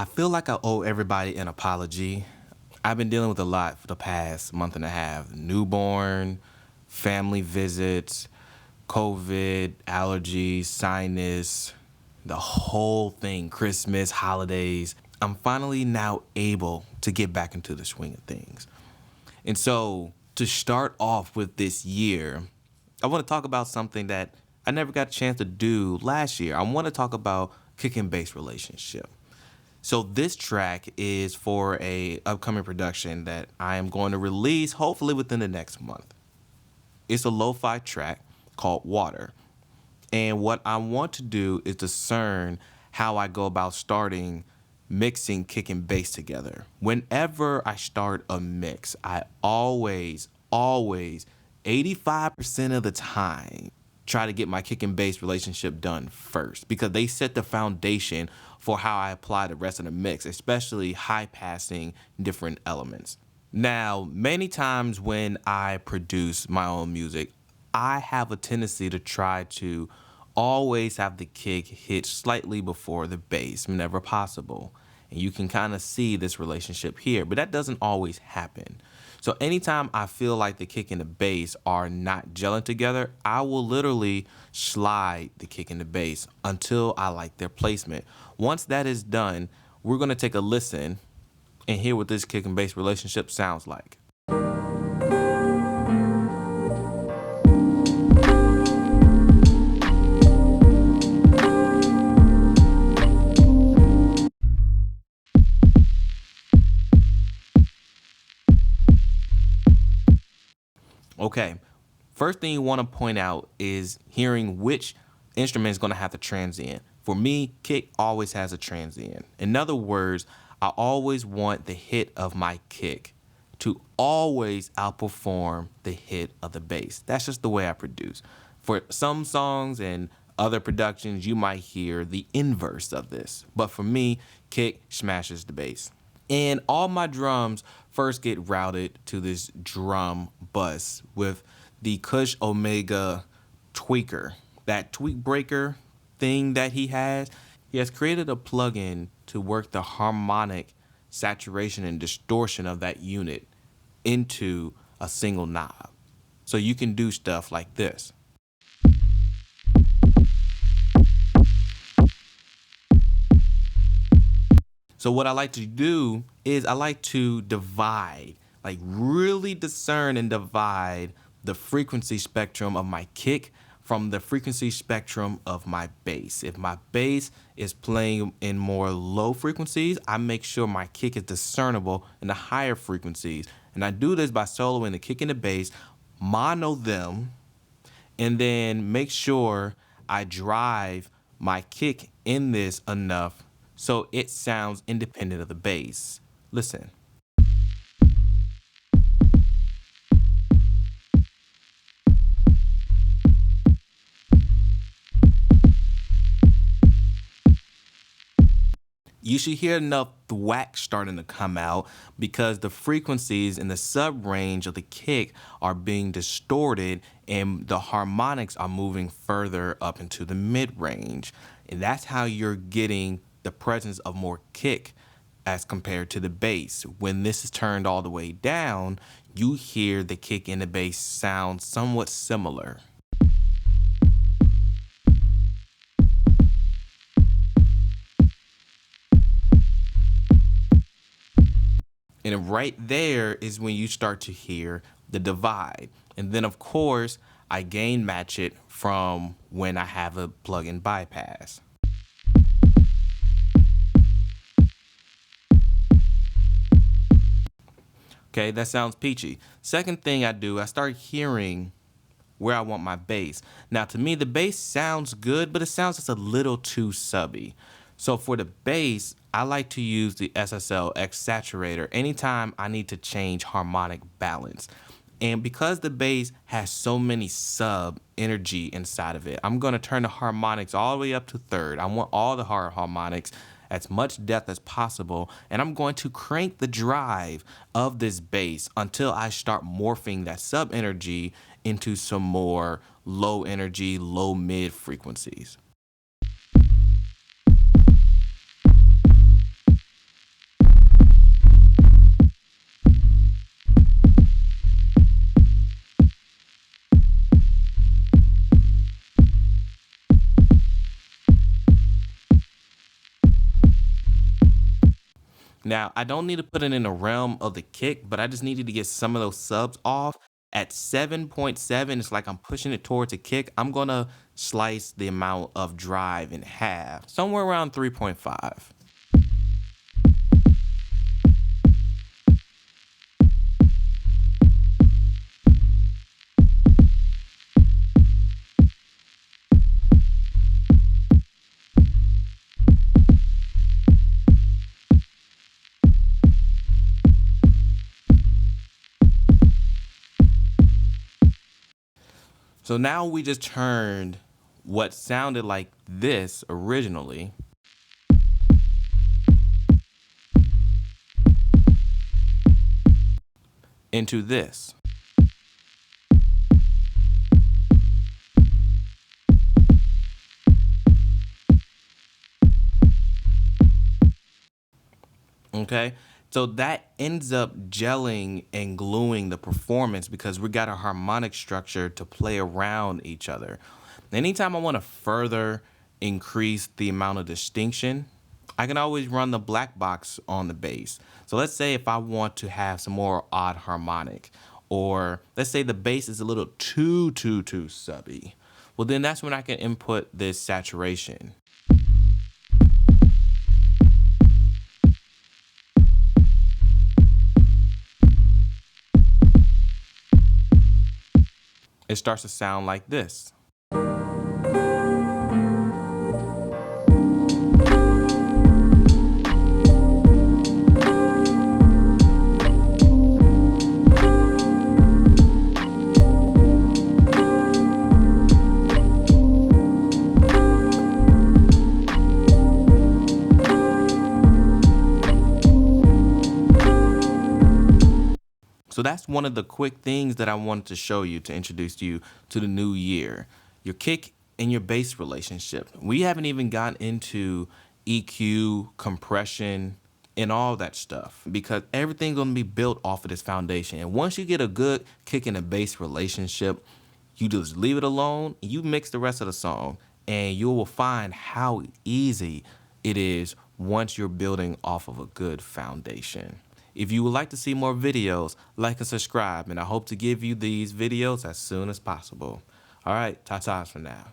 feel like I owe everybody an apology. I've been dealing with a lot for the past month and a half. Newborn, family visits, COVID, allergies, sinus, the whole thing, Christmas, holidays. I'm finally now able to get back into the swing of things. And so to start off with this year, I want to talk about something that I never got a chance to do last year. I want to talk about kick and bass relationship. So this track is for a upcoming production that I am going to release hopefully within the next month. It's a lo-fi track called Water. And what I want to do is discern how I go about starting mixing kick and bass together. Whenever I start a mix, I always, 85% of the time, try to get my kick and bass relationship done first because they set the foundation for how I apply the rest of the mix, especially high passing different elements. Now, many times when I produce my own music, I have a tendency to try to always have the kick hit slightly before the bass whenever possible. And you can kind of see this relationship here, but that doesn't always happen. So anytime I feel like the kick and the bass are not gelling together, I will literally slide the kick and the bass until I like their placement. Once that is done, we're going to take a listen and hear what this kick and bass relationship sounds like. Okay, first thing you want to point out is hearing which instrument is going to have the transient. For me, kick always has a transient. In other words, I always want the hit of my kick to always outperform the hit of the bass. That's just the way I produce. For some songs and other productions, you might hear the inverse of this. But for me, kick smashes the bass. And all my drums first get routed to this drum bus with the Kush Omega tweaker. That tweak breaker thing that he has created a plugin to work the harmonic saturation and distortion of that unit into a single knob. So you can do stuff like this. So what I like to do is I like to divide, like really discern and divide the frequency spectrum of my kick from the frequency spectrum of my bass. If my bass is playing in more low frequencies, I make sure my kick is discernible in the higher frequencies. And I do this by soloing the kick and the bass, mono them, and then make sure I drive my kick in this enough so it sounds independent of the bass. Listen. You should hear enough thwack starting to come out because the frequencies in the sub range of the kick are being distorted and the harmonics are moving further up into the mid range. And that's how you're getting the presence of more kick as compared to the bass. When this is turned all the way down, you hear the kick and the bass sound somewhat similar. And right there is when you start to hear the divide. And then of course, I gain match it from when I have a plug-in bypass. Okay, that sounds peachy. Second thing I do, I start hearing where I want my bass. Now to me, the bass sounds good, but it sounds just a little too subby. So for the bass, I like to use the SSL X-Saturator anytime I need to change harmonic balance. And because the bass has so many sub energy inside of it, I'm going to turn the harmonics all the way up to third. I want all the hard harmonics as much depth as possible, and I'm going to crank the drive of this bass until I start morphing that sub energy into some more low energy, low mid frequencies. Now, I don't need to put it in the realm of the kick, but I just needed to get some of those subs off. At 7.7, it's like I'm pushing it towards a kick. I'm going to slice the amount of drive in half, somewhere around 3.5. So now we just turned what sounded like this originally into this. Okay. So that ends up gelling and gluing the performance because we got a harmonic structure to play around each other. Anytime I want to further increase the amount of distinction, I can always run the black box on the bass. So let's say if I want to have some more odd harmonic, or let's say the bass is a little too subby. Well, then that's when I can input this saturation. It starts to sound like this. So that's one of the quick things that I wanted to show you to introduce you to the new year. Your kick and your bass relationship. We haven't even gotten into EQ, compression, and all that stuff because everything's gonna be built off of this foundation. And once you get a good kick and a bass relationship, you just leave it alone, you mix the rest of the song, and you will find how easy it is once you're building off of a good foundation. If you would like to see more videos, like and subscribe, and I hope to give you these videos as soon as possible. All right, ta-tas for now.